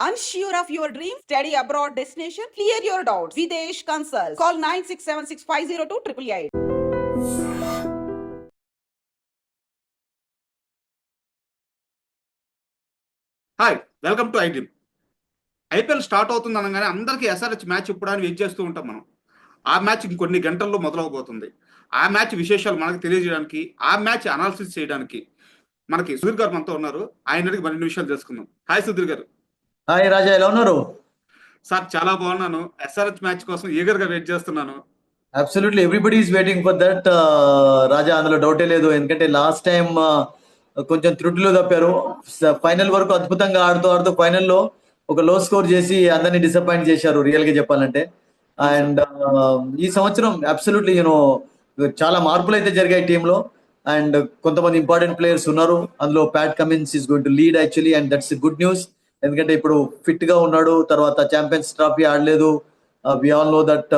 Unsure of your dream? Study abroad destination? Clear your doubts. Videsh Consult. Call 9676502888. Hi, welcome to iDream. IPL start అవుతుంది అనగానే అందరికీ SRH match ఇప్పుడని wait చేస్తూ ఉంటాం మనం. ఆ మ్యాచ్ ఇంకొన్ని గంటల్లో మొదలవబోతుంది. ఆ మ్యాచ్ విశేషాలు మనకు తెలియజేయడానికి, ఆ మ్యాచ్ అనాలిసిస్ చేయడానికి మనకి సుధీర్ గారు మనతో ఉన్నారు. ఆయన అడిగి మరిన్ని విషయాలు తెలుసుకుందాం. హాయ్ సుధీర్ గారు. హాయ్ రాజా, ఎలా ఉన్నారు? సార్ చాలా బాగున్నాను. ఎస్ఆర్హెచ్ మ్యాచ్ కోసం ఈగర్ గా వెయిట్ చేస్తున్నాను. Absolutely everybody is waiting for that Raja, అందులో డౌటే లేదు. ఎందుకంటే లాస్ట్ టైం కొంచెం త్రుటిలో తప్పారు. ఫైనల్ వరకు అద్భుతంగా ఆడుతూ ఫైనల్లో ఒక లో స్కోర్ చేసి అందరినీ డిసప్పాయింట్ చేశారు రియల్ గా చెప్పాలంటే. అండ్ ఈ సంవత్సరం అబ్సల్యూట్లీ చాలా మార్పులు అయితే జరిగాయి టీంలో. అండ్ కొంతమంది ఇంపార్టెంట్ ప్లేయర్స్ ఉన్నారు. అందులో Pat Cummins is going to lead actually, and that's good news. ఎందుకంటే ఇప్పుడు ఫిట్ గా ఉన్నాడు. తర్వాత ఛాంపియన్స్ ట్రోఫీ ఆడలేదు. వి ఆల్ నో దట్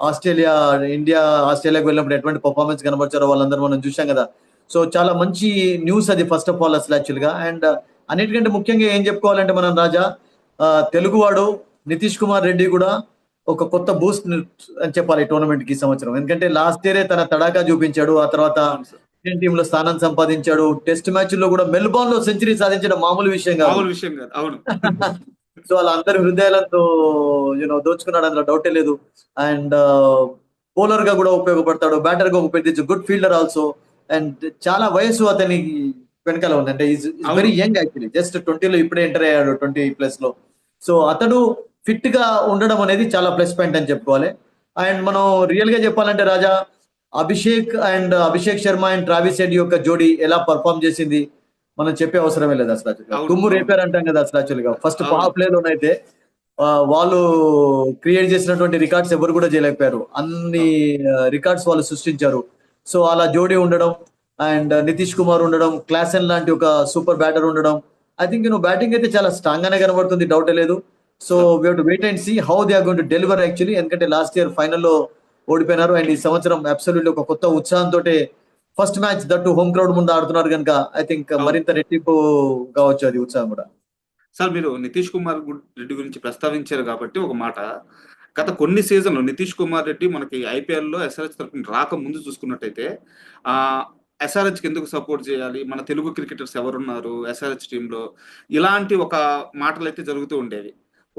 ఆస్ట్రేలియాకి వెళ్ళినప్పుడు ఎటువంటి పర్ఫార్మెన్స్ కనబరిచారో వాళ్ళందరూ మనం చూసాం కదా. సో చాలా మంచి న్యూస్ అది ఫస్ట్ ఆఫ్ ఆల్ అసలు యాక్చువల్గా. అండ్ అన్నిటికంటే ముఖ్యంగా ఏం చెప్పుకోవాలంటే మనం రాజా, తెలుగువాడు నితీష్ కుమార్ రెడ్డి కూడా ఒక కొత్త బూస్ట్ అని చెప్పాలి టోర్నమెంట్ కి సంవత్సరం. ఎందుకంటే లాస్ట్ ఇయరే తన తడాకా చూపించాడు. ఆ తర్వాత ఇండియన్ టీమ్ లో స్థానం సంపాదించాడు. టెస్ట్ మ్యాచ్ లో కూడా మెల్బోర్న్ లో సెంచరీ సాధించడం మామూలు విషయం కాదు. అవును. సో వాళ్ళందరి హృదయాలతో దోచుకున్నాడు, అందులో డౌటే లేదు. అండ్ బౌలర్ గా కూడా ఉపయోగపడతాడు, బ్యాటర్ గా ఉపయోగించు, గుడ్ ఫీల్డర్ ఆల్సో. అండ్ చాలా వయసు అతనికి వెనకాల ఉంది. అంటే is very young actually, just 20లో ఇప్పుడే ఎంటర్ అయ్యాడు, 20+ లో. సో అతడు ఫిట్ గా ఉండడం అనేది చాలా ప్లస్ పాయింట్ అని చెప్పుకోవాలి. అండ్ మనం రియల్ గా చెప్పాలంటే Raja, Abhishek Sharma and Travis Head యొక్క జోడీ ఎలా పర్ఫామ్ చేసింది మనం చెప్పే అవసరమే లేదు అసలు. తుమ్ము రేపారు అంటాం కదా అసలు. యాక్చువల్గా ఫస్ట్ పవర్ ప్లే లోనైతే వాళ్ళు క్రియేట్ చేసినటువంటి రికార్డ్స్ ఎవరు కూడా చేయలేకపోయారు. అన్ని రికార్డ్స్ వాళ్ళు సృష్టించారు. సో అలా జోడీ ఉండడం, అండ్ నితీష్ కుమార్ ఉండడం, క్లాసెన్ లాంటి ఒక సూపర్ బ్యాటర్ ఉండడం, ఐ థింక్ బ్యాటింగ్ అయితే చాలా స్ట్రాంగ్ గానే కనబడుతుంది, డౌటే లేదు. So we have to wait and see how they are going to deliver actually. ఎందుకంటే లాస్ట్ ఇయర్ ఫైనల్లో ఓడిపోయినారు. అండ్ ఈ సంవత్సరం అబ్సల్యూట్లీ ఒక కొత్త ఉత్సాహంతో first match that home crowd ముందు ఆడుతున్నారు కనుక ఐ థింక్ మరింత రెట్టింపు కావచ్చు అది ఉత్సాహం కూడా. సార్, మీరు నితీష్ కుమార్ రెడ్డి గురించి ప్రస్తావించారు కాబట్టి ఒక మాట. గత కొన్ని సీజన్లు నితీష్ కుమార్ రెడ్డి మనకి ఐపీఎల్లో ఎస్ఆర్హెచ్ తరఫున రాక ముందు చూసుకున్నట్టయితే ఎస్ఆర్హెచ్కి ఎందుకు సపోర్ట్ చేయాలి, మన తెలుగు క్రికెటర్స్ ఎవరున్నారు ఎస్ఆర్హెచ్ టీంలో, ఇలాంటి ఒక మాటలు అయితే జరుగుతూ ఉండేవి.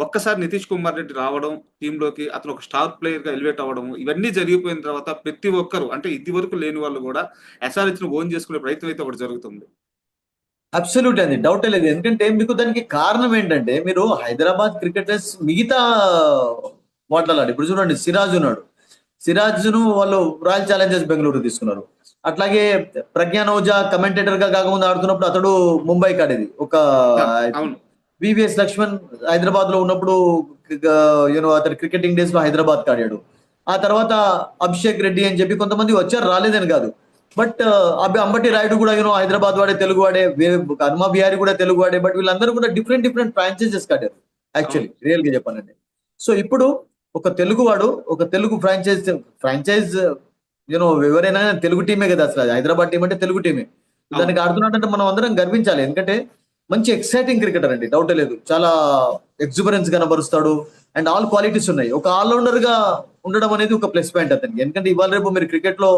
ఒక్కసారి నితీష్ కుమార్ రెడ్డి రావడం టీంలోకి, అతను ఒక స్టార్ ప్లేయర్ గా ఎలివేట్ అవ్వడం, ఇవన్నీ జరిగిపోయిన తర్వాత ప్రతి ఒక్కరు, అంటే ఇది వరకు లేని వాళ్ళు కూడా ఎస్ఆర్హెచ్ ను ఓన్ చేసుకునే ప్రయత్నం అయితే ఒకటి జరుగుతుంది. అబ్సల్యూట్ అండి, డౌటే లేదు. ఎందుకంటే మీకు దానికి కారణం ఏంటంటే, మీరు హైదరాబాద్ క్రికెటర్స్ మిగతా మాట్లాడాలి. ఇప్పుడు చూడండి, సిరాజ్ ఉన్నాడు. సిరాజ్ ను వాళ్ళు రాయల్ ఛాలెంజర్స్ బెంగళూరు తీసుకున్నారు. అట్లాగే ప్రజ్ఞాన్ ఓజా కమెంటేటర్ గా కాకముందు ఆడుతున్నప్పుడు అతడు ముంబైకి ఆడేది. ఒక వివిఎస్ లక్ష్మణ్ హైదరాబాద్ లో ఉన్నప్పుడు అతను క్రికెటింగ్ డేస్ లో హైదరాబాద్ ఆడాడు. ఆ తర్వాత అభిషేక్ రెడ్డి అని చెప్పి కొంతమంది వచ్చారు, రాలేదని కాదు. బట్ అంబటి రాయుడు కూడా హైదరాబాద్ వాడే, తెలుగు వాడే. హనుమా బిహారీ కూడా తెలుగు వాడే. బట్ వీళ్ళందరూ కూడా డిఫరెంట్ ఫ్రాంచైజెస్ కాడారు యాక్చువల్లీ రియల్ గా చెప్పాలంటే. సో ఇప్పుడు ఒక తెలుగు వాడు, ఒక తెలుగు ఫ్రాంచైజ్ ఎవరైనా తెలుగు టీమే కదా అసలు. హైదరాబాద్ టీం అంటే తెలుగు టీమే. దానికి ఆడుతున్నట్టు మనం అందరం గర్వించాలి. ఎందుకంటే మంచి ఎక్సైటింగ్ క్రికెటర్ అండి, డౌటే లేదు. చాలా ఎక్సుబరెన్స్ కనబరుస్తాడు. అండ్ ఆల్ క్వాలిటీస్ ఉన్నాయి. ఒక ఆల్రౌండర్ గా ఉండడం అనేది ఒక ప్లస్ పాయింట్ అతనికి. ఎందుకంటే ఇవాళ రేపు మీరు క్రికెట్ లో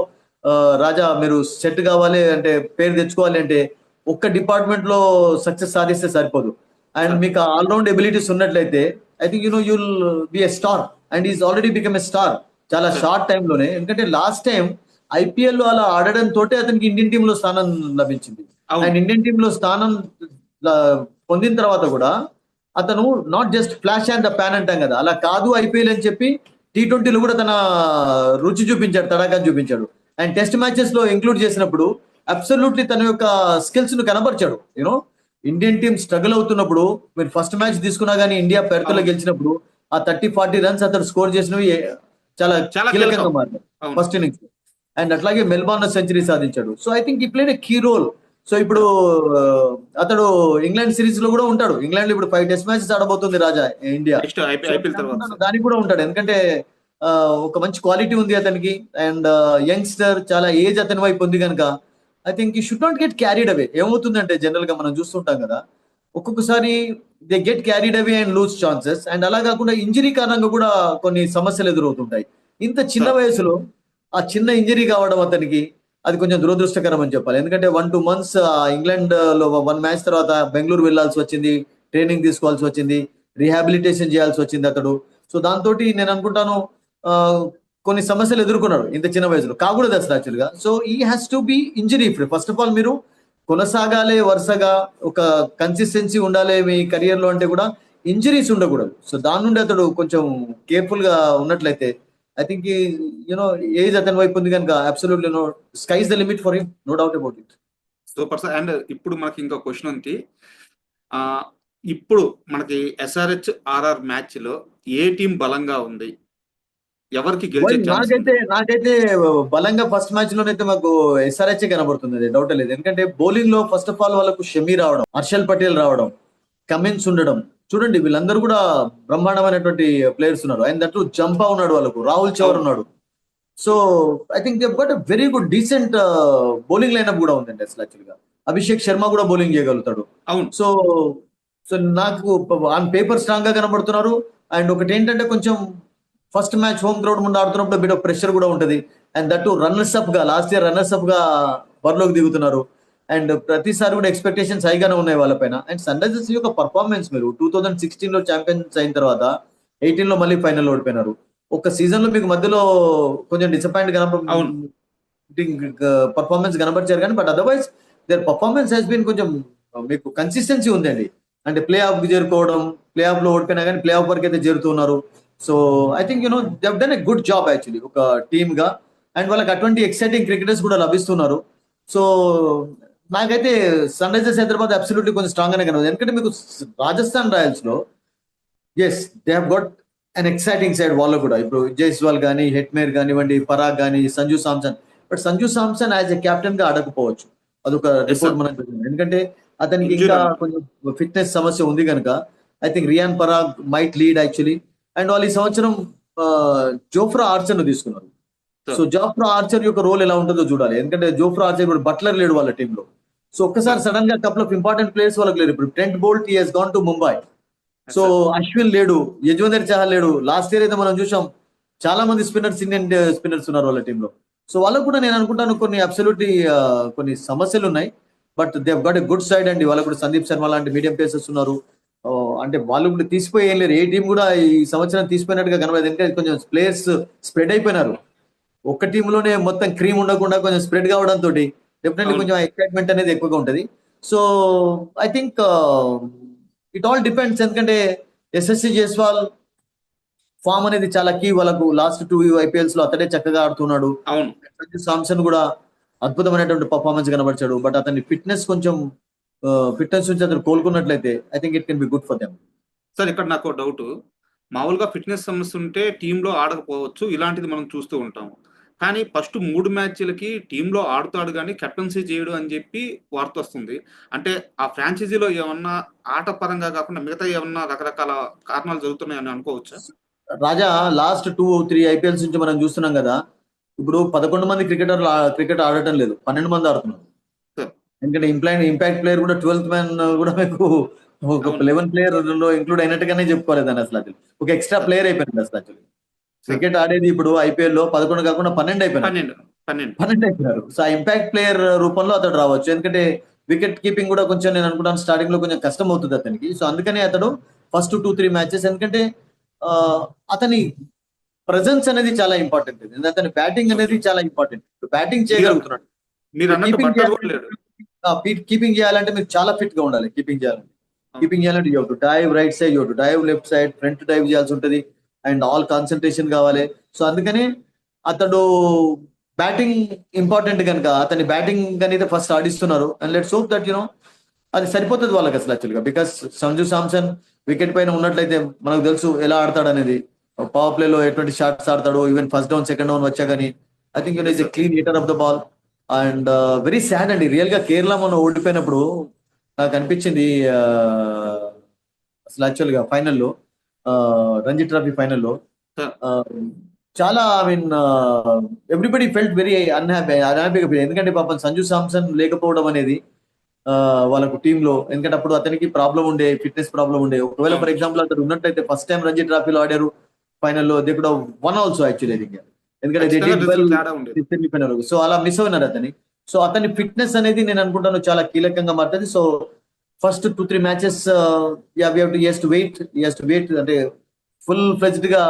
రాజా, మీరు సెట్ కావాలి అంటే, పేరు తెచ్చుకోవాలి అంటే, ఒక్క డిపార్ట్మెంట్ లో సక్సెస్ సాధిస్తే సరిపోదు. అండ్ మీకు ఆల్రౌండ్ ఎబిలిటీస్ ఉన్నట్లయితే I think will be a star. And is already become a star చాలా షార్ట్ టైమ్ లోనే. ఎందుకంటే లాస్ట్ టైం ఐపీఎల్ లో అలా ఆడడం తోటే అతనికి ఇండియన్ టీమ్ లో స్థానం లభించింది. అండ్ ఇండియన్ టీమ్ లో స్థానం పొందిన తర్వాత కూడా అతను not just flash and the pan అంటాం కదా, అలా కాదు ఐపీఎల్ అని చెప్పి T20లో కూడా తన రుచి చూపించాడు, తడాకా చూపించాడు. అండ్ టెస్ట్ మ్యాచెస్ లో ఇంక్లూడ్ చేసినప్పుడు అబ్సల్యూట్లీ తన యొక్క స్కిల్స్ ను కనబరిచాడు. ఇండియన్ టీమ్ స్ట్రగుల్ అవుతున్నప్పుడు, మీరు ఫస్ట్ మ్యాచ్ తీసుకున్నా కానీ ఇండియా పెర్త్లో గెలిచినప్పుడు ఆ 30-40 రన్స్ అతను స్కోర్ చేసినవి చాలా కీలకంగా మారాయి ఫస్ట్ ఇన్నింగ్స్. అండ్ అట్లాగే మెల్బోర్న్ సెంచరీ సాధించాడు. So I think he played a key role. సో ఇప్పుడు అతడు ఇంగ్లాండ్ సిరీస్ లో కూడా ఉంటాడు. ఇంగ్లాండ్ లో ఇప్పుడు 5 టెస్ట్ మ్యాచెస్ ఆడబోతుంది రాజా ఇండియా. దానికి కూడా ఉంటాడు. ఎందుకంటే ఒక మంచి క్వాలిటీ ఉంది అతనికి. అండ్ యంగ్స్టర్, చాలా ఏజ్ అతని వైపు ఉంది కనుక I think he should not get carried away. ఏమవుతుందంటే జనరల్ గా మనం చూస్తుంటాం కదా, ఒక్కొక్కసారి they get carried away and lose chances. And అలా కాకుండా ఇంజరీ కారణంగా కూడా కొన్ని సమస్యలు ఎదురవుతుంటాయి. ఇంత చిన్న సార్ వయసులో ఆ చిన్న ఇంజరీ కావడం అతనికి అది కొంచెం దురదృష్టకరం అని చెప్పాలి. ఎందుకంటే 1-2 months ఇంగ్లాండ్ లో 1 మ్యాచ్ తర్వాత బెంగళూరు వెళ్లాల్సి వచ్చింది, ట్రైనింగ్ తీసుకోవాల్సి వచ్చింది, రీహాబిలిటేషన్ చేయాల్సి వచ్చింది అతడు. సో దాంతో నేను అనుకుంటాను ఆ, కొన్ని సమస్యలు ఎదుర్కొన్నాడు ఇంత చిన్న వయసులో. కాకూడదు అసలు యాక్చువల్గా. సో ఈ has to be injury free. First of all మీరు కొనసాగాలి వరుసగా, ఒక కన్సిస్టెన్సీ ఉండాలి మీ కెరియర్ లో అంటే కూడా ఇంజరీస్ ఉండకూడదు. సో దాని నుండి అతడు కొంచెం కేర్ఫుల్ గా ఉన్నట్లయితే ఐ థింక్ యూనో ఏజ్ అతని వైపు ఉంది కనుక absolutely no sky's the limit for him, no doubt about it. Super sir. And ఇప్పుడు మనకి ఇంకో క్వశ్చన్ ఉంది. ఆ, ఇప్పుడు మనకి SRH RR మ్యాచ్ లో ఏ టీం బలంగా ఉంది, ఎవరికి గెలిచే ఛాన్స్ ఉంది? నాకైతే బలంగా ఫస్ట్ మ్యాచ్ లోనైతే మాకు SRH కనబడుతుంది, డౌట్ లేదు. ఎందుకంటే బౌలింగ్ లో ఫస్ట్ ఆఫ్ ఆల్ వాళ్ళకు షమీ రావడం, హర్షల్ పటేల్ రావడం, కమిన్స్ ఉండడం, చూడండి వీళ్ళందరూ కూడా బ్రహ్మాండమైనటువంటి ప్లేయర్స్ ఉన్నారు. ఆయన దట్టు జంపా ఉన్నాడు, వాళ్ళకు రాహుల్ చౌర్ అవును ఉన్నాడు. So I think they but very good decent bowling lineup కూడా ఉందండి అసలు యాక్చువల్గా. అభిషేక్ శర్మ కూడా బౌలింగ్ చేయగలుగుతాడు. అవును సో సో నాకు ఆన్ పేపర్ స్ట్రాంగ్ గా కనబడుతున్నారు. అండ్ ఒకటి ఏంటంటే కొంచెం ఫస్ట్ మ్యాచ్ హోమ్ గ్రౌండ్ ముందు ఆడుతున్నప్పుడు బిట్ ఆఫ్ ప్రెషర్ కూడా ఉంటుంది. అండ్ దట్టు రన్నర్స్ అప్ గా లాస్ట్ ఇయర్ రన్నర్స్ అప్ గా బరిలోకి దిగుతున్నారు. అండ్ ప్రతిసారి కూడా ఎక్స్పెక్టేషన్స్ హైగానే ఉన్నాయి వాళ్ళపైన. అండ్ సన్ రైజర్స్ యొక్క పర్ఫార్మెన్స్ మీరు 2016 లో ఛాంపియన్స్ అయిన తర్వాత 18 లో మళ్ళీ ఫైనల్ ఓడిపోయినారు. ఒక సీజన్ లో మీకు మధ్యలో కొంచెం డిసప్పాయింట్ అవును పర్ఫార్మెన్స్ కనబరిచారు కానీ but otherwise their performance has been కొంచెం మీకు కన్సిస్టెన్సీ ఉందండి. అంటే ప్లే ఆఫ్ కి చేరుకోవడం, ప్లే ఆఫ్ లో ఓడిపోయినా కానీ ప్లే ఆఫ్ వరకు అయితే చేరుతున్నారు. So I think you know they done a good job actually ఒక టీమ్ గా. అండ్ వాళ్ళకి అటువంటి ఎక్సైటింగ్ క్రికెటర్స్ కూడా లభిస్తున్నారు. సో నాకైతే సన్ రైజర్స్ హైదరాబాద్ అబ్సల్యూట్లీ కొంచెం స్ట్రాంగ్ గానే కనబడుతుంది. ఎందుకంటే మీకు రాజస్థాన్ రాయల్స్ లో as they have got an exciting side వాళ్ళు కూడా. ఇప్పుడు జైస్వాల్ కానీ, హెట్మేర్ కానివ్వండి, పరాగ్ కానీ, Sanju Samson. But Sanju Samson as a captain గా ఆడకపోవచ్చు, అదొక ఎస్ రిపోర్ట్ సార్. మనకు తెలిసింది. ఎందుకంటే అతనికి ఇంజూర్ ఇంకా అన్నమాట. కొంచెం ఫిట్నెస్ సమస్య ఉంది కనుక I think Riyan Parag might lead actually. And వాళ్ళు ఈ సంవత్సరం జోఫ్రా ఆర్చర్ ను తీసుకున్నారు. సో సార్ జోఫ్రా ఆర్చర్ యొక్క రోల్ ఎలా ఉంటుందో చూడాలి. ఎందుకంటే జోఫ్రా ఆర్చర్ ఇప్పుడు బట్లర్ లేడు వాళ్ళ టీంలో. సో ఒక్కసారి సార్ సడన్ గా కపుల్ ఆఫ్ ఇంపార్టెంట్ ప్లేయర్స్ వాళ్ళకి లేరు. ఇప్పుడు Trent Boult he has gone to Mumbai. Yes so sir. Ashwin లేడు, యజువేంద్ర చహల్ లేడు. లాస్ట్ ఇయర్ అయితే మనం చూసాం చాలా మంది స్పిన్నర్స్, ఇండియన్ స్పిన్నర్స్ ఉన్నారు వాళ్ళ టీంలో. సో వాళ్ళకు కూడా నేను అనుకుంటాను కొన్ని అబ్సల్యూట్లీ కొన్ని సమస్యలు ఉన్నాయి. But they got a good side అండి. వాళ్ళకు కూడా సందీప్ శర్మ లాంటి మీడియం పేసర్స్ ఉన్నారు. ఆ, అంటే వాళ్ళు కూడా తీసిపోయి ఏం లేరు. ఏ టీం కూడా ఈ సంవత్సరం తీసిపోయినట్టుగా కనబడదు. ఎందుకంటే కొంచెం ప్లేయర్స్ స్ప్రెడ్ అయిపోయినారు. ఒక్క టీంలోనే మొత్తం క్రీమ్ ఉండకుండా కొంచెం స్ప్రెడ్ కావడంతో డెఫినెట్లీ అవును కొంచెం ఎక్సైట్మెంట్ అనేది ఎక్కువగా ఉంటుంది. So I think it all depends. ఎందుకంటే ఎస్ఎస్సి జైస్వాల్ ఫామ్ అనేది చాలా కీ వాళ్ళకు. లాస్ట్ 2 IPLs లో అతడే చక్కగా ఆడుతున్నాడు. అవును సంజు సామ్సన్ కూడా అద్భుతమైనటువంటి పర్ఫార్మెన్స్ కనబరిచాడు. బట్ అతని ఫిట్నెస్ కొంచెం ఫిట్నెస్ నుంచి అతను కోలుకున్నట్లయితే I think it can be good for them. Sir. ఇక్కడ నాకు డౌట్, మామూలుగా ఫిట్నెస్ సమస్య ఉంటే టీంలో ఆడకపోవచ్చు, ఇలాంటిది మనం చూస్తూ ఉంటాము. కానీ ఫస్ట్ 3 మ్యాచ్లకి టీంలో ఆడుతాడు కానీ కెప్టెన్సీ చేయడు అని చెప్పి వార్త వస్తుంది. అంటే ఆ ఫ్రాంచైజీలో ఏమన్నా ఆట పరంగా కాకుండా మిగతా ఏమన్నా రకరకాల కారణాలు జరుగుతున్నాయని అనుకోవచ్చా? రాజా లాస్ట్ 2-3 IPLs నుంచి మనం చూస్తున్నాం కదా. ఇప్పుడు 11 మంది క్రికెటర్లు క్రికెట్ ఆడటం లేదు, 12 మంది ఆడుతున్నారు. సార్ ఎందుకంటే ఇంపాక్ట్ ప్లేయర్ కూడా 12th మ్యాన్ కూడా మీకు ఒక అవును 11 ప్లేయర్ లో ఇంక్లూడ్ అయినట్టుగానే చెప్పుకోలేదు దాన్ని అసలు. అది ఒక ఎక్స్ట్రా సార్. ప్లేయర్ అయిపోయింది అసలు యాక్చువల్లీ. సార్ క్రికెట్ ఆడేది ఇప్పుడు IPL లో 11 కాకుండా 12 అయిపోయినారు. 12 12 అయిపోయినారు. సో ఆ ఇంపాక్ట్ ప్లేయర్ రూపంలో అతడు రావచ్చు. ఎందుకంటే వికెట్ కీపింగ్ కూడా కొంచెం నేను అనుకుంటాను స్టార్టింగ్ లో కొంచెం కష్టం అవుతుంది అతనికి. సో అందుకని అతడు ఫస్ట్ 2-3 మ్యాచెస్, ఎందుకంటే ఆ, అతని ప్రజెన్స్ అనేది చాలా ఇంపార్టెంట్. అతని బ్యాటింగ్ అనేది ఓకే. చాలా ఇంపార్టెంట్. బ్యాటింగ్ మీరు చేయగలుగుతున్నాడు. మీరు అన్నట్టు కీపింగ్ బట్లర్ కూడా చేయాలంటే లేడు. కీపింగ్ చేయాలంటే మీరు చాలా ఫిట్ గా ఉండాలి. కీపింగ్ చేయాలంటే అవును you to dive right side, you to dive left side, front dive చేయాల్సి ఉంటుంది. అండ్ ఆల్ కాన్సన్ట్రేషన్ కావాలి. సో అందుకని అతడు బ్యాటింగ్ ఇంపార్టెంట్ కనుక అతని బ్యాటింగ్ అనేది ఫస్ట్ ఆడిస్తున్నారు. And let's hope that you know సరిపోతుంది వాళ్ళకి అసలు యాక్చువల్గా. బికాస్ సంజు సామ్సన్ వికెట్ పైన ఉన్నట్లయితే మనకు తెలుసు ఎలా ఆడతాడు అనేది. పవర్ ప్లే లో ఎటువంటి షాట్స్ ఆడతాడు, even first down second down వచ్చా కానీ I think he's is a sir. Clean hitter of the ball. And very sad అండి రియల్ గా. కేరళ మనం ఓడిపోయినప్పుడు నాకు అనిపించింది అసలు యాక్చువల్ గా ఫైనల్లో, రంజీ ట్రోఫీ ఫైనల్లో సార్ చాలా I mean everybody felt very అన్హ్యాపీగా. ఎందుకంటే పాపం సంజు సామ్సన్ లేకపోవడం అనేది వాళ్ళకు టీంలో. ఎందుకంటే అప్పుడు అతనికి ప్రాబ్లం ఉండే, ఫిట్నెస్ ప్రాబ్లం ఉండే. ఒకవేళ ఫర్ ఎగ్జాంపుల్ అతను ఉన్నట్టయితే ఫస్ట్ టైం రంజీ ట్రాఫీలో ఆడారు, ఫైనల్లో they could one also actually. ఎందుకంటే దే ఖచ్చితంగా డిడ్ వెల్ రిజల్ట్ తేడా ఉండేది. సెమీఫైనల్. సో అలా మిస్ అయినారు అతని. సో అతని ఫిట్నెస్ అనేది నేను అనుకుంటాను చాలా కీలకంగా మారుతుంది. సో ఫస్ట్ 2-3 మ్యాచెస్ వెయిట్ అంటే ఫుల్ ఫ్లెజ్డ్ గా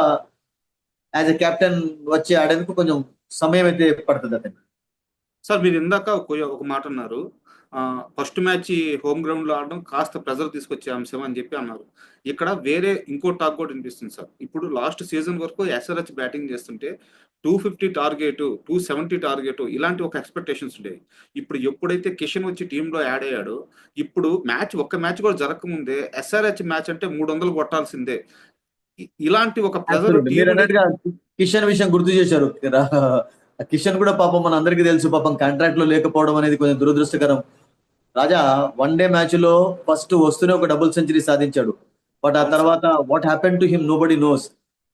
యాజ్ ఎ కెప్టెన్ వచ్చి ఆడేందుకు కొంచెం సమయం అయితే పడుతుంది అతనికి. సార్ మీరు ఇందాక ఒక మాట అన్నారు, ఫస్ట్ మ్యాచ్ హోమ్ గ్రౌండ్ లో ఆడడం కాస్త ప్రెజర్ తీసుకొచ్చే అంశం అని చెప్పి అన్నారు. ఇక్కడ వేరే ఇంకో టాక్ కూడా వినిపిస్తుంది సార్. ఇప్పుడు లాస్ట్ సీజన్ వరకు ఎస్ఆర్హెచ్ బ్యాటింగ్ చేస్తుంటే 250 టార్గెట్, 270 టార్గెట్ ఇలాంటి ఒక ఎక్స్పెక్టేషన్స్ ఉండేవి. ఇప్పుడు ఎప్పుడైతే కిషన్ వచ్చి టీంలో యాడ్ అయ్యాడో, ఇప్పుడు ఒక్క మ్యాచ్ కూడా జరగకముందే ఎస్ఆర్హెచ్ మ్యాచ్ అంటే 300 కొట్టాల్సిందే. ఇలాంటి ఒక ప్రెజర్ మీరు అన్నట్టుగా కిషన్ విషయం గుర్తు చేశారు. కిషన్ కూడా పాపం మన అందరికీ తెలుసు, పాపం కాంట్రాక్ట్ లో లేకపోవడం అనేది కొంచెం దురదృష్టకరం. రాజా వన్ డే మ్యాచ్ లో ఫస్ట్ వస్తూనే ఒక డబుల్ సెంచరీ సాధించాడు. బట్ ఆ తర్వాత what happen to him nobody nose.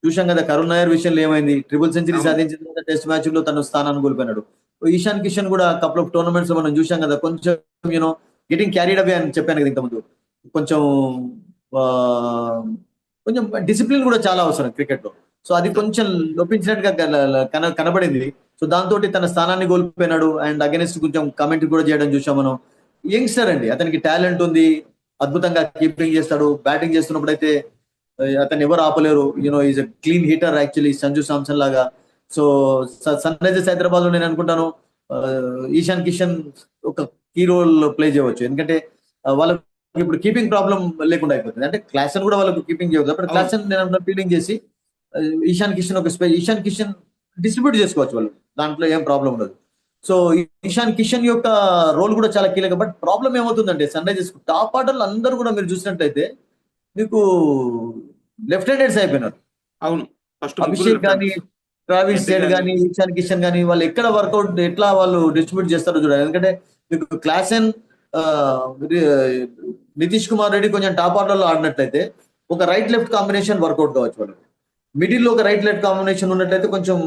చూసాం కదా కరుణ్ నాయర్ విషయంలో ఏమైంది, ట్రిపుల్ సెంచరీ సాధించిన తర్వాత టెస్ట్ మ్యాచ్ లో తన స్థానాన్ని కోల్పోయినాడు. ఈశాన్ కిషన్ కూడా కపుల్ ఆఫ్ టోర్నమెంట్స్ లో మనం చూసాం కదా, కొంచెం గెటింగ్ క్యారీడ్ అవే అని చెప్పాను కదా ఇంతకుముందు. కొంచెం కొంచెం డిసిప్లిన్ కూడా చాలా అవసరం క్రికెట్ లో. సో అది కొంచెం లోపించినట్టుగా కనబడింది. సో దాంతో తన స్థానాన్ని కోల్పోయినాడు. అండ్ అగెనిస్ట్ కొంచెం కామెంట్ కూడా చేయడం చూసాం మనం. యంగ్స్టర్ అండి, అతనికి టాలెంట్ ఉంది, అద్భుతంగా కీపింగ్ చేస్తాడు. బ్యాటింగ్ చేస్తున్నప్పుడు అయితే అతన్ని ఎవరు ఆపలేరు. Is a clean heater actually, Sanju Samson లాగా. సో సన్ రైజర్స్ హైదరాబాద్ లో నేను అనుకుంటాను ఈశాన్ కిషన్ ఒక కీ రోల్ ప్లే చేయవచ్చు. ఎందుకంటే వాళ్ళకి ఇప్పుడు కీపింగ్ ప్రాబ్లం లేకుండా అయిపోతుంది. అంటే క్లాసన్ కూడా వాళ్ళకు కీపింగ్ చేయవచ్చు. అప్పుడు క్లాసన్ నేను ఫీల్డింగ్ చేసి ఈశాన్ కిషన్ డిస్ట్రిబ్యూట్ చేసుకోవచ్చు వాళ్ళు, దాంట్లో ఏం ప్రాబ్లం ఉండదు. సో ఈశాన్ కిషన్ యొక్క రోల్ కూడా చాలా కీలక. బట్ ప్రాబ్లం ఏమవుతుందంటే సన్ రైజర్స్ టాప్ ఆర్డర్లు అందరూ కూడా మీరు చూసినట్లయితే మీకు లెఫ్ట్ హ్యాండర్స్ అయిపోయినారు. అవును, అభిషేక్ కానీ, ట్రావిస్ హెడ్ కానీ, ఈశాన్ కిషన్ కానీ వాళ్ళు ఎక్కడ వర్కౌట్ ఎట్లా వాళ్ళు డిస్ట్రిబ్యూట్ చేస్తారో చూడాలి. ఎందుకంటే మీకు క్లాసన్, నితీష్ కుమార్ రెడ్డి కొంచెం టాప్ ఆర్డర్ లో ఆడినట్లయితే ఒక రైట్ లెఫ్ట్ కాంబినేషన్ వర్కౌట్ కావచ్చు వాళ్ళకి. మిడిల్ లో ఒక రైట్ లెఫ్ట్ కాంబినేషన్ ఉన్నట్లయితే కొంచెం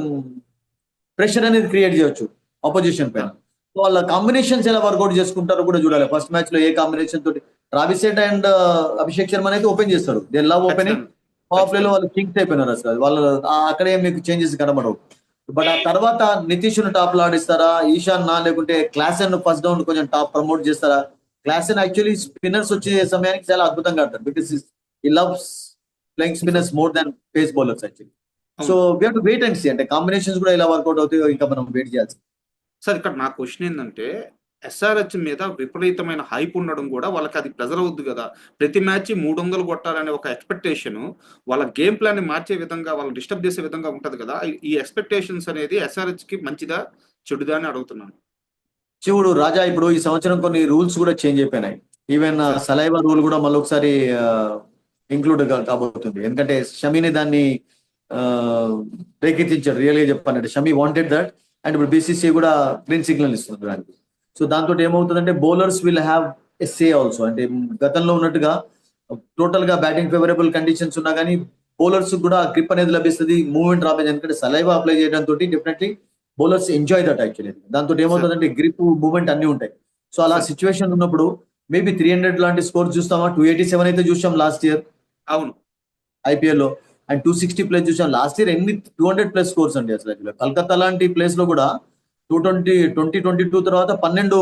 ప్రెషర్ అనేది క్రియేట్ చేయొచ్చు ఆపోజిషన్ పైన. వాళ్ళ కాంబినేషన్స్ ఎలా వర్కౌట్ చేసుకుంటారో కూడా చూడాలి. ఫస్ట్ మ్యాచ్ లో ఏ కాంబినేషన్ తోటి Travis head and Abhishek Sharma అయితే ఓపెన్ చేస్తారు. They love opening. Power play లో వాళ్ళు కింగ్స్ అయిపోయినారు అసలు. వాళ్ళు అక్కడే మీకు చేంజెస్ కనబడవు. బట్ ఆ తర్వాత నితీష్ ను టాప్ లో ఆడిస్తారా, ఈశాన్ లేకుంటే క్లాసన్ ఫస్ట్ డౌన్ కొంచెం టాప్ ప్రమోట్ చేస్తారా? క్లాసన్ యాక్చువల్లీ స్పిన్నర్స్ వచ్చే సమయానికి చాలా అద్భుతంగా ఆడతారు. Because he loves playing spinners more than pace bowlers actually. So we have to wait and see. అంటే కాంబినేషన్స్ కూడా ఎలా వర్కౌట్ అవుతాయో ఇంకా మనం వెయిట్ చేయాల్సి. సార్ ఇక్కడ నా క్వశ్చన్ ఏంటంటే, ఎస్ఆర్హెచ్ మీద విపరీతమైన హైప్ ఉండడం కూడా వాళ్ళకి అది ప్రెజర్ అవుద్ది కదా. ప్రతి మ్యాచ్ 300 కొట్టాలనే ఒక ఎక్స్పెక్టేషన్ వాళ్ళ గేమ్ ప్లాన్ ని మార్చే విధంగా, వాళ్ళు డిస్టర్బ్ చేసే విధంగా ఉంటది కదా. ఈ ఎక్స్పెక్టేషన్స్ అనేది ఎస్ఆర్హెచ్ కి మంచిదా చెడుదా అని అడుగుతున్నాను. చూడు రాజా, ఇప్పుడు ఈ సంవత్సరం కొన్ని రూల్స్ కూడా చేంజ్ అయిపోయినాయి. ఈవెన్ సలైవా రూల్ కూడా మళ్ళీ ఒకసారి ఇంక్లూడ్ కాబోతుంది. ఎందుకంటే షమీని దాన్ని రేకెత్తించారు. రియల్ గా చెప్పాలంటే షమీ వాంటెడ్ దట్. అండ్ ఇప్పుడు బీసీసీ కూడా గ్రీన్ సిగ్నల్ ఇస్తుంది దానికి. సో దాంతో ఏమవుతుందంటే bowlers will have a say also. అంటే గతంలో ఉన్నట్టుగా టోటల్ గా బ్యాటింగ్ ఫేవరబుల్ కండిషన్స్ ఉన్నా కానీ బౌలర్స్ కూడా గ్రిప్ అనేది లభిస్తుంది, మూవ్మెంట్ రాబోతుంది. ఎందుకంటే సలైవా అప్లై చేయడంతో definitely bowlers enjoy that actually. దాంతో ఏమవుతుందంటే గ్రిప్, మూవ్మెంట్ అన్ని ఉంటాయి. సో అలా సిచ్యువేషన్ ఉన్నప్పుడు మేబీ 300 లాంటి స్కోర్ చూస్తామా? 287 అయితే చూసాం లాస్ట్ ఇయర్. అవును, ఐపీఎల్ లో. అండ్ 260 ప్లస్ చూసాం లాస్ట్ ఇయర్. 200 ప్లస్ స్కోర్స్ అండి అసలు. కలకత్తా లాంటి ప్లేస్ లో కూడా 2022 తర్వాత 12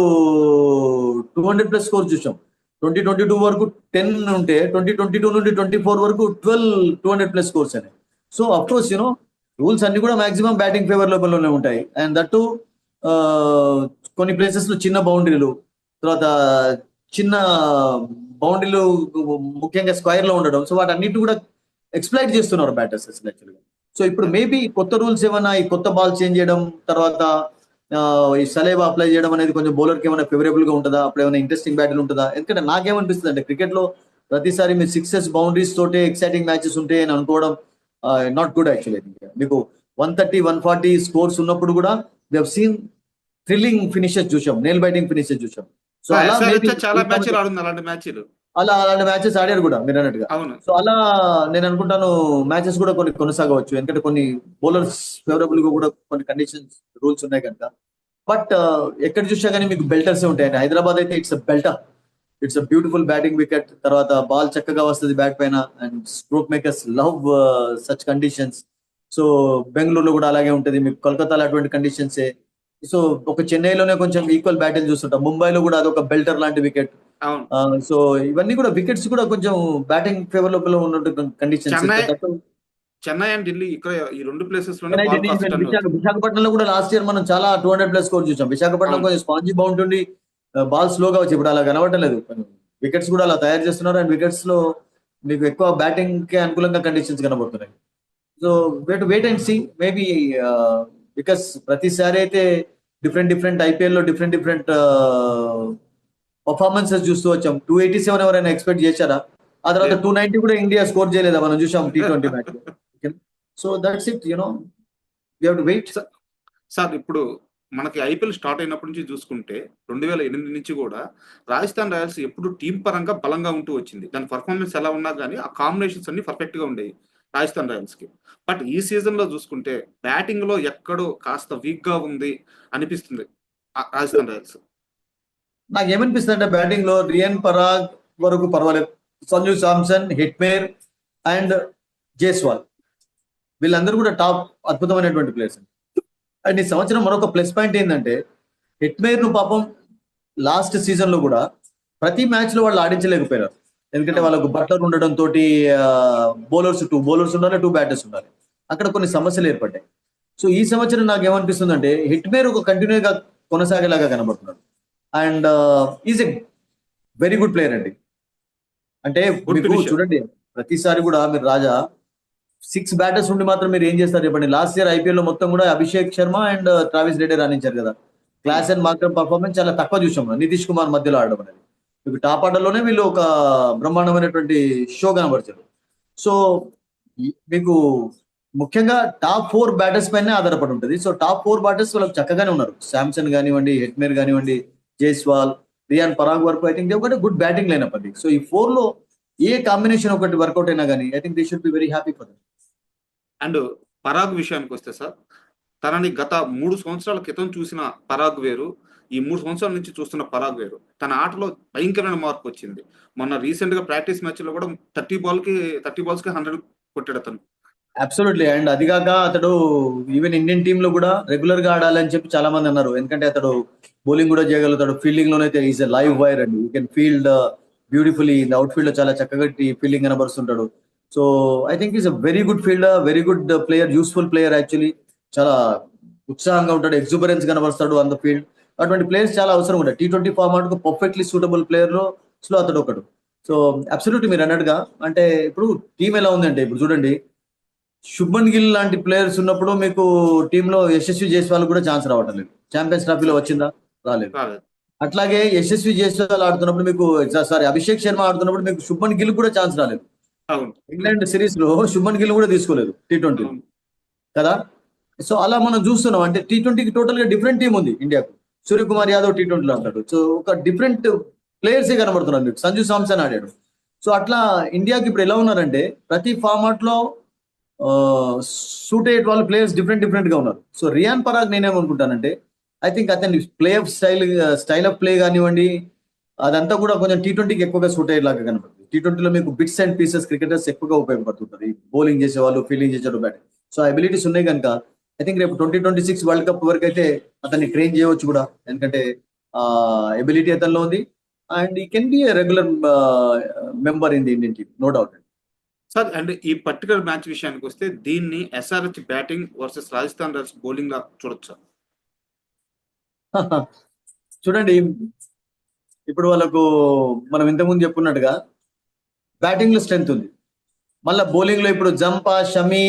200 ప్లస్ స్కోర్స్ చూసాం. 2022 వరకు 10 ఉంటే 2022 నుండి 24 వరకు 12 200 ప్లస్ స్కోర్స్ అని. సో అఫ్ కోర్స్ రూల్స్ అన్ని కూడా మాక్సిమం బ్యాటింగ్ ఫేవర్ లోనే ఉంటాయి. అండ్ దట్టు కొన్ని ప్లేసెస్ లో చిన్న బౌండరీలు, తర్వాత చిన్న బౌండరీలు ముఖ్యంగా స్క్వైర్ లో ఉండడం. సో వాటన్నిటి కూడా ఎక్స్ప్లైట్ చేస్తున్నారు బ్యాటర్స్ అసలు యాక్చువల్గా. సో ఇప్పుడు మేబీ కొత్త రూల్స్ ఏమైనా, ఈ కొత్త బాల్ చేంజ్ చేయడం తర్వాత ఈ సలేవా అప్లై చేయడం అనేది కొంచెం బౌలర్ కి ఏమైనా ఫేవరబుల్ గా ఉంటుందా? అప్పుడు ఏమైనా ఇంట్రెస్టింగ్ బ్యాటిల్ ఉంటుందా? ఎందుకంటే నాకేమనిపిస్తుంది అంటే క్రికెట్ లో ప్రతిసారి మీరు సిక్సెస్, బౌండరీస్ తోటే ఎక్సైటింగ్ మ్యాచెస్ ఉంటాయి అని అనుకోవడం నాట్ గుడ్ యాక్చువల్లీ. మీకు 130, 140 స్కోర్స్ ఉన్నప్పుడు కూడా we have seen thrilling finishes చూసాం, నేల్ బైటింగ్ ఫినిషెస్ చూసాం. సో అలా చాలా మ్యాచ్లు ఆడుంది అలాంటి మ్యాచ్లు. అలాంటి మ్యాచెస్ ఆడారు కూడా మీరు అన్నట్టుగా. సో అలా నేను అనుకుంటాను మ్యాచెస్ కూడా కొన్ని కొనసాగవచ్చు. ఎందుకంటే కొన్ని బౌలర్స్ ఫేవరబుల్ గా కూడా కొన్ని కండిషన్స్, రూల్స్ ఉన్నాయి కనుక. బట్ ఎక్కడ చూసినా కానీ మీకు బెల్టర్స్ ఉంటాయండి. హైదరాబాద్ అయితే it's బెల్టర్, it's beautiful batting wicket. తర్వాత బాల్ చక్కగా వస్తుంది బ్యాట్ పైన, and stroke makers love such conditions. So బెంగళూరులో కూడా అలాగే ఉంటుంది, మీకు కోల్కతాలో అటువంటి కండిషన్సే. సో ఒక చెన్నైలోనే కొంచెం ఈక్వల్ బ్యాటింగ్ చూస్తుంటాం, ముంబైలో కూడా అదొక బెల్టర్ లాంటి వికెట్. అవును. సో ఇవన్నీ కూడా వికెట్స్ కూడా కొంచెం బ్యాటింగ్ ఫేవర్ లోపల ఉన్నట్టు కండిషన్స్. చెన్నై అండ్ ఢిల్లీ ఇక్కడ ఈ 2 ప్లేసెస్ లోనే బాల్ కాస్ట్ విశాఖపట్నంలో కూడా లాస్ట్ ఇయర్ మనం చాలా 200+ స్కోర్ చూసాం. విశాఖపట్నం కొంచెం స్పాంజీ బాగుంటుంది, బాల్ స్లోగా వచ్చి, ఇప్పుడు అలా కనబడలేదు. వికెట్స్ కూడా అలా తయారు చేస్తున్నారు, అండ్ వికెట్స్ లో మీకు ఎక్కువ బ్యాటింగ్ కి అనుకూలంగా కండిషన్స్ కనబడుతున్నాయి. So wait and see maybe, because ప్రతిసారి అయితే డిఫరెంట్ IPL లో డిఫరెంట్ పర్ఫార్మెన్సెస్ చూస్తూ వచ్చాం. 287 ఎవరైనా ఎక్స్పెక్ట్ చేశారా? ఆ తర్వాత 290 కూడా ఇండియా స్కోర్ చేయలేదా మనం చూసాం T20 match. So that's it, we have to wait. Sir ఇప్పుడు మనకి IPL స్టార్ట్ అయినప్పటి నుంచి చూసుకుంటే 2008 నుంచి కూడా రాజస్థాన్ రాయల్స్ ఎప్పుడు టీం పరంగా బలంగా ఉంటూ వచ్చింది. దాని పర్ఫార్మెన్స్ ఎలా ఉన్నా కానీ ఆ కాంబినేషన్స్ అన్ని పర్ఫెక్ట్ గా ఉండేవి రాజస్థాన్ రాయల్స్ కి. బట్ ఈ సీజన్ లో చూసుకుంటే బ్యాటింగ్ లో ఎక్కడో కాస్త వీక్ గా ఉంది అనిపిస్తుంది రాజస్థాన్ రాయల్స్. నాకు ఏమనిపిస్తుంది అంటే బ్యాటింగ్ లో రియాన్ పరాగ్ వరకు పర్వాలేదు, సంజు శాంసన్, హిట్మేర్ అండ్ జైస్వాల్ వీళ్ళందరూ కూడా టాప్ అద్భుతమైనటువంటి ప్లేయర్స్. అండ్ ఈ సంవత్సరం మరొక ప్లస్ పాయింట్ ఏంటంటే హిట్మేర్ ను పాపం లాస్ట్ సీజన్ లో కూడా ప్రతి మ్యాచ్ లో వాళ్ళు ఆడించలేకపోయారు, ఎందుకంటే వాళ్ళకు బట్లర్ ఉండడం తోటి బౌలర్స్ 2 బౌలర్స్ ఉండాలి, 2 బ్యాటర్స్ ఉండాలి, అక్కడ కొన్ని సమస్యలు ఏర్పడ్డాయి. సో ఈ సంవత్సరం నాకు ఏమనిపిస్తుంది అంటే హిట్మేర్ ఒక కంటిన్యూగా కొనసాగేలాగా కనబడుతున్నాడు, and is a very good player అండి. అంటే మీకు చూడండి, ప్రతిసారి కూడా మీరు రాజా 6 బ్యాటర్స్ ఉండి మాత్రం మీరు ఏం చేస్తారు చెప్పండి. లాస్ట్ ఇయర్ IPL లో మొత్తం కూడా అభిషేక్ శర్మ అండ్ ట్రావిస్ రెడ్డి రాణించారు కదా. క్లాస్ అండ్ మార్కర్ పర్ఫార్మెన్స్ చాలా తక్కువ చూసాం, నితీష్ కుమార్ మధ్యలో ఆడడం అనేది. మీకు టాప్ ఆర్డర్లోనే వీళ్ళు ఒక బ్రహ్మాండమైనటువంటి షో కనబరిచారు. సో మీకు ముఖ్యంగా టాప్ 4 బ్యాటర్స్ పైనే ఆధారపడి ఉంటుంది. సో టాప్ 4 బ్యాటర్స్ వాళ్ళకి చక్కగానే ఉన్నారు, శాంసన్ కానివ్వండి, హిట్మేర్ కానివ్వండి, జైస్వాల్, రియాన్ పరాగ్ వరకు ఐ థింక్ ఒకటి గుడ్ బ్యాటింగ్ లైనప్ అది. సో ఈ 4 లో ఏ కాంబినేషన్ ఒకటి వర్కౌట్ అయినా కానీ I think they should be very happy for them. And Parag విషయానికి వస్తే సార్, తనని గత 3 సంవత్సరాల క్రితం చూసిన పరాగ్ వేరు, ఈ 3 సంవత్సరాల నుంచి చూస్తున్న పరాగ్ వేరు. తన ఆటలో భయంకరమైన మార్పు వచ్చింది. మొన్న రీసెంట్ గా ప్రాక్టీస్ మ్యాచ్ లో కూడా 30 balls కి 100 కొట్టాడు అతను. అబ్సల్యూట్లీ. అండ్ అదిగాక అతడు ఈవెన్ ఇండియన్ టీమ్ లో కూడా రెగ్యులర్ గా ఆడాలని చెప్పి చాలా మంది అన్నారు, ఎందుకంటే అతడు బౌలింగ్ కూడా చేయగలుగుతాడు, ఫీల్డింగ్ లోనైతే ఈజ్ ఎ లైవ్ వైర్ అండి. You can field beautifully, out field లో చాలా చక్కగా ఫీల్డింగ్ కనబరుస్తుంటాడు. So I think is a very good fielder, very good player, useful player actually. చాలా ఉత్సాహంగా ఉంటాడు, ఎగ్జుబరెన్స్ కనబరుస్తాడు ఆన్ ద ఫీల్డ్. అటువంటి ప్లేయర్స్ చాలా అవసరం ఉంటాయి. T20 ఫార్మాట్ కు పర్ఫెక్ట్లీ సూటబుల్ ప్లేయర్ లో అతడు ఒకడు. సో అబ్సల్యూట్లీ మీరు అన్నట్టుగా, అంటే ఇప్పుడు టీం ఎలా ఉందంటే ఇప్పుడు చూడండి, శుభ్మన్ గిల్ లాంటి ప్లేయర్స్ ఉన్నప్పుడు మీకు టీంలో యశస్వి జైస్వాల్ కూడా ఛాన్స్ రావటం లేదు. ఛాంపియన్స్ ట్రోఫీలో వచ్చిందా? రాలేదు. అట్లాగే యశస్వి జైస్వాల్ ఆడుతున్నప్పుడు మీకు, సారీ అభిషేక్ శర్మ ఆడుతున్నప్పుడు మీకు శుభ్మన్ గిల్ కూడా ఛాన్స్ రాలేదు. ఇంగ్లాండ్ సిరీస్ లో శుభ్మన్ గిల్ కూడా తీసుకోలేదు T20 కదా. సో అలా మనం చూస్తున్నాం, అంటే T20కి టోటల్ గా డిఫరెంట్ టీం ఉంది ఇండియాకు. సూర్యకుమార్ యాదవ్ T20లో ఆడతాడు, సో ఒక డిఫరెంట్ ప్లేయర్సే కనబడుతున్నారు మీకు. సంజు శాంసన్ ఆడాడు. సో అట్లా ఇండియాకి ఇప్పుడు ఎలా ఉన్నారంటే ప్రతి ఫార్మాట్ లో సూట్ అయ్యే వాళ్ళు ప్లేయర్స్ డిఫరెంట్ గా ఉన్నారు. సో రియాన్ పరాగ్ నేనేమనుకుంటానంటే ఐ థింక్ అతని play of style of play కానివ్వండి, అదంతా కూడా కొంచెం T20కి ఎక్కువగా సూట్ అయ్యేలాగా కనబడుతుంది. T20లో మీకు బిట్స్ అండ్ పీసెస్ క్రికెటర్స్ ఎక్కువగా ఉపయోగపడుతుంటారు, బౌలింగ్ చేసేవాళ్ళు, ఫీల్డింగ్ చేసేవాళ్ళు, బ్యాటింగ్. సో అబిలిటీస్ ఉన్నాయి కనుక ఐ థింక్ రేపు 2026 వరల్డ్ కప్ వరకు అయితే అతన్ని ట్రైన్ చేయవచ్చు కూడా, ఎందుకంటే ఎబిలిటీ అతనిలో ఉంది, and he can be regular member in the Indian team, no doubt. Sir and ఈ పర్టికులర్ మ్యాచ్ విషయానికి వస్తే దీన్ని SRH batting versus Rajasthan Royals bowling లా చూడొచ్చు. చూడండి, ఇప్పుడు వాళ్ళకు మనం ఇంతకుముందు చెప్పుకున్నట్టుగా బ్యాటింగ్ లో స్ట్రెంత్ ఉంది, మళ్ళీ బౌలింగ్ లో ఇప్పుడు జంపా, షమి,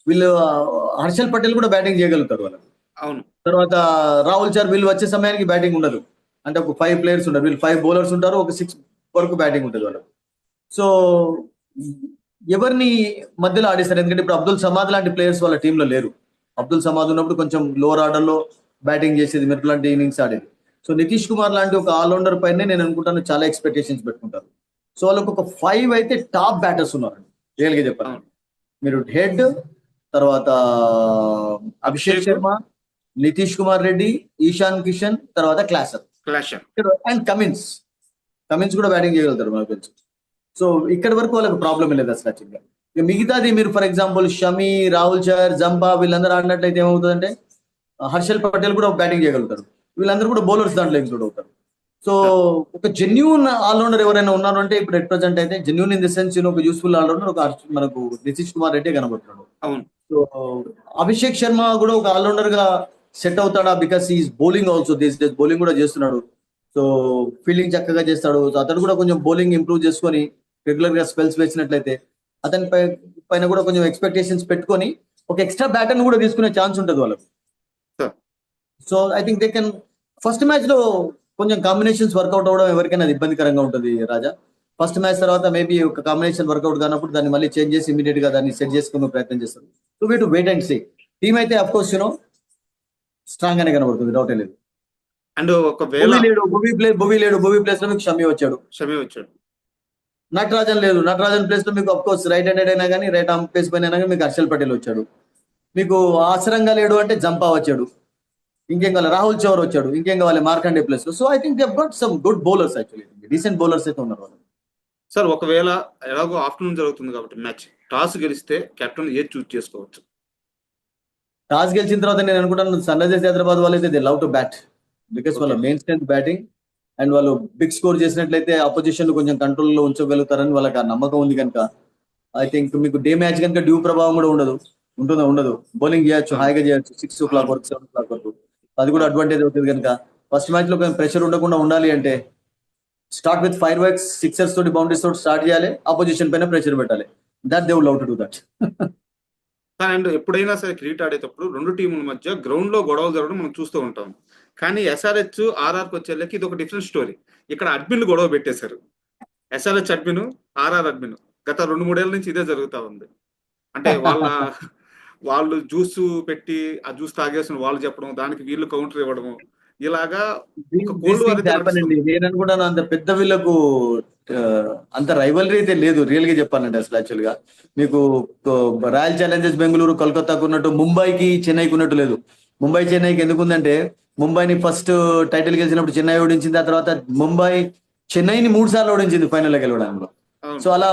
వీళ్ళు హర్షల్ పటేల్ కూడా బ్యాటింగ్ చేయగలుగుతారు వాళ్ళకు. అవును. తర్వాత రాహుల్ చార్ వీళ్ళు వచ్చే సమయానికి బ్యాటింగ్ ఉండదు, అంటే ఒక 5 ప్లేయర్స్ ఉంటారు, వీళ్ళు 5 బౌలర్స్ ఉంటారు, ఒక 6 వరకు బ్యాటింగ్ ఉంటుంది వాళ్ళకు. సో ఎవరిని మధ్యలో ఆడిస్తారు, ఎందుకంటే ఇప్పుడు అబ్దుల్ సమాద్ లాంటి ప్లేయర్స్ వాళ్ళ టీంలో లేరు. అబ్దుల్ సమాద్ ఉన్నప్పుడు కొంచెం లోవర్ ఆర్డర్ లో బ్యాటింగ్ చేసేది, మెరుపు లాంటి ఇన్నింగ్స్ ఆడేది. సో నితీష్ కుమార్ లాంటి ఒక ఆల్రౌండర్ పైనే నేను అనుకుంటాను చాలా ఎక్స్పెక్టేషన్స్ పెట్టుకుంటారు. సో వాళ్ళకు ఒక 5 అయితే టాప్ బ్యాటర్స్ ఉన్నారు రియల్ గా చెప్పాలి. మీరు హెడ్, తర్వాత అభిషేక్ శర్మ, నితీష్ కుమార్ రెడ్డి, ఈశాన్ కిషన్, తర్వాత క్లాసర్ క్లాష్. అండ్ కమిన్స్ కూడా బ్యాటింగ్ చేయగలుగుతారు మనకు తెలుసు. సో ఇక్కడ వరకు వాళ్ళకి ప్రాబ్లం లేదు అసలు యాక్చువల్గా. ఇక మిగతాది మీరు for example Shami, Rahul Chahar, Zampa వీళ్ళందరూ ఆడినట్లయితే ఏమవుతుందంటే హర్షల్ పటేల్ కూడా బ్యాటింగ్ చేయగలుగుతారు. వీళ్ళందరూ కూడా బౌలర్స్ దాంట్లో ఇంక్లూడ్ అవుతారు. సో ఒక జెన్యూన్ ఆల్రౌండర్ ఎవరైనా ఉన్నారు అంటే ఇప్పుడు ఎట్ ప్రజెంట్ అయితే జెన్యూన్ ఇన్ ది సెన్స్ ఒక యూస్ఫుల్ ఆల్రౌండర్ ఒక మనకు నితీష్ కుమార్ రెడ్డి కనబడుతున్నాడు. అవును. సో అభిషేక్ శర్మ కూడా ఒక ఆల్రౌండర్ గా సెట్ అవుతాడా, because is bowling also this days bowling కూడా చేస్తున్నాడు. సో ఫీల్డింగ్ చక్కగా చేస్తాడు. సో అతను కూడా కొంచెం బౌలింగ్ ఇంప్రూవ్ చేసుకొని రెగ్యులర్ గా స్పెల్స్ వేసినట్లయితే అతని పైన కూడా కొంచెం ఎక్స్పెక్టేషన్స్ పెట్టుకొని ఒక ఎక్స్ట్రా బ్యాటర్ కూడా తీసుకునే ఛాన్స్ ఉంటుంది వాళ్ళకు. So I think they can first match లో కొంచెం కాంబినేషన్స్ వర్కౌట్ అవడం ఎవరికైనా అది ఇబ్బందికరంగా ఉంటుంది రాజా. ఫస్ట్ మ్యాచ్ తర్వాత మేబీ ఒక కాంబినేషన్ వర్కౌట్ కానప్పుడు దాన్ని మళ్ళీ చేంజ్ చేసి ఇమీడియట్ గా దాన్ని సెట్ చేసుకునే ప్రయత్నం చేస్తారు. So we to wait and see. Team అయితే అఫ్ కోర్స్ స్ట్రాంగ్ గానే కనబడుతుంది, డౌట్ లేదు. అండ్ ఒకవేళ భువీ ప్లేస్ లో మీకు షమి వచ్చాడు. నటరాజన్ లేదు, నటరాజన్ ప్లేస్ లో మీకు అఫ్ కోర్స్ రైట్ హ్యాండెడ్ అయినా కానీ రైట్ ఆర్మ్ ప్లేస్ పైన అయినా కానీ మీకు హర్షల్ పటేల్ వచ్చాడు. మీకు ఆసరంగా లేడు అంటే జంపా వచ్చాడు. ఇంకేం కావాలి, రాహుల్ చౌర్ వచ్చాడు. ఇంకేం కావాలి, మార్కండే ప్లేస్ లో. So I think they gut some good bowlers actually, decent bowlers అయితే ఉన్నారు వాళ్ళు. సార్ ఒకవేళ ఎలాగో ఆఫ్టర్నూన్ జరుగుతుంది కాబట్టి మ్యాచ్ టాస్ గెలిస్తే కెప్టెన్ ఏది చూస్ చేసుకోవచ్చు? టాస్ గెలిచిన తర్వాత నేను అనుకుంటాను సన్ రైజర్స్ హైదరాబాద్ వాళ్ళు అయితే they love to bat, because వాళ్ళ మెయిన్ స్ట్రెంత్ బ్యాటింగ్. అండ్ వాళ్ళు బిగ్ స్కోర్ చేసినట్లయితే అపోజిషన్ కొంచెం కంట్రోల్లో ఉంచగలుగుతారని వాళ్ళకి ఆ నమ్మకం ఉంది కనుక ఐ థింక్ మీకు డే మ్యాచ్ కనుక డ్యూ ప్రభావం కూడా ఉండదు. బౌలింగ్ చేయొచ్చు, హాయిగా చేయొచ్చు 6 o'clock వరకు 7 o'clock వరకు. అది కూడా అడ్వాంటేజ్ అవుతుంది కనుక ఫస్ట్ మ్యాచ్ లో ప్రెషర్ ఉండకుండా ఉండాలి అంటే స్టార్ట్ విత్ 5 wickets, 6ers తోటి బౌండరీస్ తోటి స్టార్ట్ చేయాలి, అపోజిషన్ పైన ప్రెషర్ పెట్టాలి. That they would love to do that. And ఎప్పుడైనా సరే క్రికెట్ ఆడేటప్పుడు రెండు టీముల మధ్య గ్రౌండ్ లో గొడవలు జరగడం మనం చూస్తూ ఉంటాం. కానీ ఎస్ఆర్హెచ్ ఆర్ఆర్కి వచ్చేళ్ళకి ఇది ఒక డిఫరెంట్ స్టోరీ. ఇక్కడ అడ్మిన్లు గొడవ పెట్టేశారు. SRH admin, RR admin. గత 2-3 ఏళ్ల నుంచి ఇదే జరుగుతా ఉంది. అంటే వాళ్ళు జ్యూస్ పెట్టి ఆ జ్యూస్ తాగేసిన వాళ్ళు చెప్పడం, దానికి వీళ్ళు కౌంటర్ ఇవ్వడము, ఇలాగా నేను అనుకుంటాను అంత పెద్ద వీళ్ళకు అంత రైవలరీ అయితే లేదు రియల్ గా చెప్పాలంటే. అసలు యాక్చువల్ గా మీకు రాయల్ ఛాలెంజర్స్ బెంగళూరు కోల్కతాకు ఉన్నట్టు ముంబైకి చెన్నైకి ఉన్నట్టు లేదు. ముంబై చెన్నైకి ఎందుకుందంటే ముంబైని ఫస్ట్ టైటిల్ గెలిచినప్పుడు చెన్నై ఓడించింది. ఆ తర్వాత ముంబై చెన్నైని 3 సార్లు ఓడించింది ఫైనల్ లో గెలవడంలో. సో అలా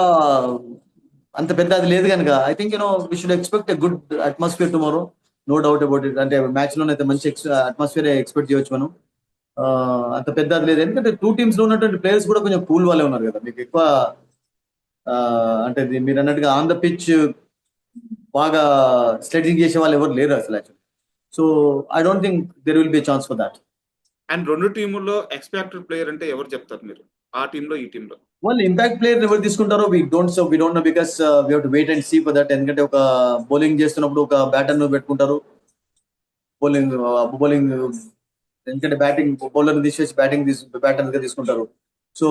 అంత పెద్ద అది లేదు కనుక I think we should expect a good atmosphere tomorrow, no doubt about it. అంటే మ్యాచ్ లోనైతే మంచి అట్మాస్ఫియర్ ఎక్స్పెక్ట్ చేయొచ్చు మనం. అంత పెద్ద అది లేదు ఎందుకంటే 2 teams లో ఉన్నటువంటి ప్లేయర్స్ కూడా కొంచెం కూల్ వాళ్ళే ఉన్నారు కదా. మీకు ఎక్కువ అంటే మీరు అన్నట్టుగా ఆన్ ద పిచ్ బాగా స్లెడ్జింగ్ చేసే వాళ్ళు ఎవరు లేరు అసలు actually. So I don't think there will be chance for that. And రెండు టీముల్లో ఎక్స్పెక్టెడ్ ప్లేయర్ అంటే ఎవరు చెప్తారు మీరు? ఆ టీంలో ఈ టీంలో వాళ్ళు ఇంపాక్ట్ ప్లేయర్ ఎవరు తీసుకుంటారో we don't know because we have to wait and see for that. ఎందుకంటే ఒక బౌలింగ్ చేస్తున్నప్పుడు ఒక బ్యాటర్ ను పెట్టుకుంటారు, బౌలింగ్ ఎందుకంటే బ్యాటింగ్ బౌలర్ తీసేసి బ్యాటర్ గా తీసుకుంటారు. So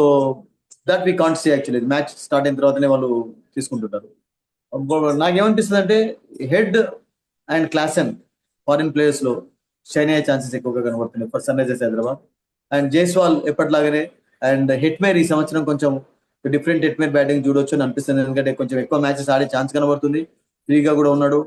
that we can't say actually. Match start అయిన తర్వాతనే వాళ్ళు తీసుకుంటుంటారు. నాకేమనిపిస్తుంది అంటే Head and Klaasen foreign players లో షైన్ అయ్యే ఛాన్సెస్ ఎక్కువగా కనబడుతున్నాయి for Sunrisers Hyderabad. And Jaiswal ఎప్పటిలాగానే అండ్ హిట్మేర్ ఈ సంవత్సరం కొంచెం డిఫరెంట్ హిట్మేర్ బ్యాటింగ్ చూడొచ్చు అని అనిపిస్తుంది. ఎందుకంటే కొంచెం ఎక్కువ మ్యాచెస్ ఆడే ఛాన్స్ కనబడుతుంది, ఫ్రీగా కూడా ఉన్నాడు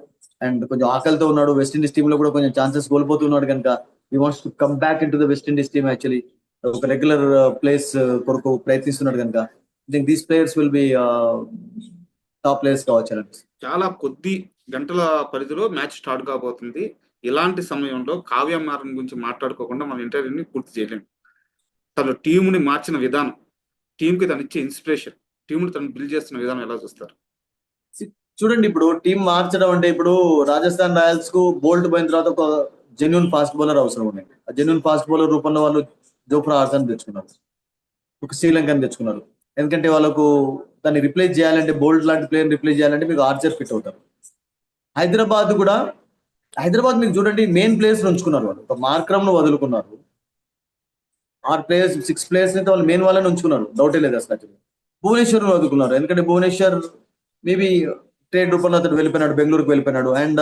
అండ్ కొంచెం ఆకలితో ఉన్నాడు. వెస్టిండీస్ టీమ్ లో కూడా కొంచెం ఛాన్సెస్ కోల్పోతున్నాడు కనుక he wants to come back into the West Indies team actually. ఒక రెగ్యులర్ ప్లేస్ కొరకు ప్రయత్నిస్తున్నాడు కనుక I think these players will be top players కావచ్చు. చాలా కొద్ది గంటల పరిధిలో మ్యాచ్ స్టార్ట్ కాబోతుంది. ఇలాంటి సమయంలో కావ్య మారన్ గురించి మాట్లాడుకోకుండా మన ఇంటర్వ్యూని పూర్తి చేయలేము. తను టీముని మార్చిన విధానం, టీంకి తను ఇచ్చే ఇన్స్పిరేషన్, టీంని తను బిల్డ్ చేస్తున్న విధానం ఎలా చూస్తారు? చూడండి, ఇప్పుడు టీం మార్చడం అంటే ఇప్పుడు రాజస్థాన్ రాయల్స్ కు బోల్ట్ పోయిన తర్వాత ఒక జెన్యూన్ ఫాస్ట్ బౌలర్ అవసరం ఉన్నాయి. ఆ జెన్యూన్ ఫాస్ట్ బౌలర్ రూపంలో వాళ్ళు జోఫ్రా ఆర్చర్ని తెచ్చుకున్నారు, ఒక శ్రీలంకని తెచ్చుకున్నారు. ఎందుకంటే వాళ్ళకు దాన్ని రిప్లేస్ చేయాలంటే, బోల్ట్ లాంటి ప్లేయర్ రిప్లేస్ చేయాలంటే మీకు ఆర్చర్ ఫిట్ అవుతారు. హైదరాబాద్ మీకు చూడండి మెయిన్ ప్లేయర్స్ ఉంచుకున్నారు. వాళ్ళు ఒక మార్క్రమ్ ను వదులుకున్నారు. 6 ప్లేయర్స్ అయితే వాళ్ళు మెయిన్ వాళ్ళని ఉంచుకున్నారు, డౌటే లేదు అసలు. భువనేశ్వర్ వదులుకున్నారు, ఎందుకంటే భువనేశ్వర్ మేబీ ట్రేడ్ రూపంలో అతను వెళ్ళిపోయినాడు, బెంగళూరుకు వెళ్ళిపోయినాడు. అండ్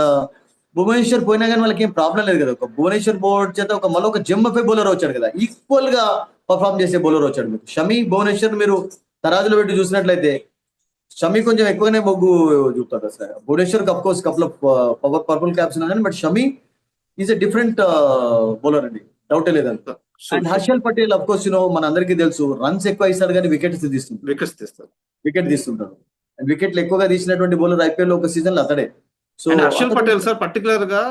భువనేశ్వర్ పోయినా కానీ వాళ్ళకి ఏం ప్రాబ్లం లేదు కదా. ఒక భువనేశ్వర్ బోర్డ్ చేత మళ్ళీ ఒక జెమ్మఫై బౌలర్ వచ్చాడు కదా, ఈక్వల్ గా పర్ఫామ్ చేసే బౌలర్ వచ్చాడు మీకు. షమి భువనేశ్వర్ మీరు తరాజులో పెట్టి చూసినట్లయితే షమి కొంచెం ఎక్కువనే మొగ్గు చూపుతాడు అసలు. Bhuvneshwar of course couple of purple caps ఉన్నాయి, but Shami is a different bowler అండి, డౌటే లేదంట. And Harshal Patel of course మన అందరికీ తెలుసు, రన్స్ ఎక్కువ ఇస్తాడు కానీ వికెట్స్ తీస్తుంటాడు, వికెట్స్ తీస్తారు. వికెట్ తీస్తుంటాడు. అండ్ వికెట్లు ఎక్కువగా తీసినటువంటి బౌలర్ ఐపీఎల్ లో ఒక సీజన్ లో అతడే. So and Harshal Patel sir particular గా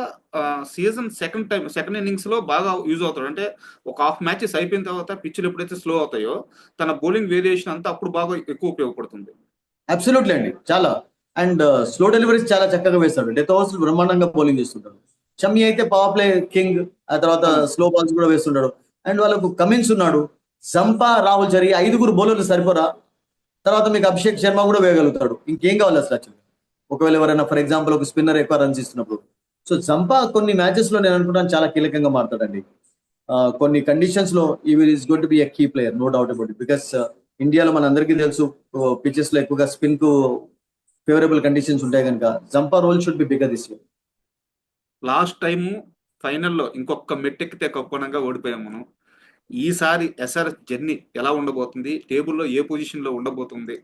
సీజన్ సెకండ్ ఇన్నింగ్స్ లో బాగా యూజ్ అవుతాడు. అంటే ఒక హాఫ్ మ్యాచెస్ అయిపోయిన తర్వాత పిచ్లు ఎప్పుడైతే స్లో అవుతాయో తన బౌలింగ్ వేరియేషన్ అంతా అప్పుడు బాగా ఎక్కువ ఉపయోగపడుతుంది. అబ్సల్యూట్లీ అండి, చాలా. అండ్ స్లో డెలివరీస్ చాలా చక్కగా వేస్తాడు, డెత్ ఓవర్స్ బ్రహ్మాండంగా బౌలింగ్ చేస్తుంటాడు. షమి అయితే పవర్ ప్లే కింగ్, ఆ తర్వాత స్లో బాల్స్ కూడా వేస్తుంటాడు. అండ్ వాళ్ళకు కమిన్స్ ఉన్నాడు, జంపా, రాహుల్ చరి, 5 బౌలర్లు సరిపోరా. తర్వాత మీకు అభిషేక్ శర్మ కూడా వేయగలుగుతాడు, ఇంకేం కావాలి అసలు యాక్చువల్గా ఒకవేళ ఎవరైనా ఫర్ ఎగ్జాంపుల్ ఒక స్పిన్నర్ ఎక్కువ రన్స్ ఇస్తున్నప్పుడు. సో జంపా కొన్ని మ్యాచెస్ లో నేను అనుకుంటాను చాలా కీలకంగా మారుతాడండి. కొన్ని కండిషన్స్ లో is going to be a key player, no doubt about it. Because ఇండియాలో మన అందరికీ తెలుసు పిచెస్ లో ఎక్కువగా స్పిన్ కు ఫేవరబుల్ కండిషన్స్ ఉంటాయి కనుక Zampa role should be bigger this year. Last time ఫైనల్లో ఇంకొక మెట్టెక్కితే కప్పనంగా ఓడిపోయాం మనం. ఈసారి ఎస్ఆర్ఎస్ జర్నీ ఎలా ఉండబోతుంది, టేబుల్లో ఏ పొజిషన్ లో ఉండబోతుంది?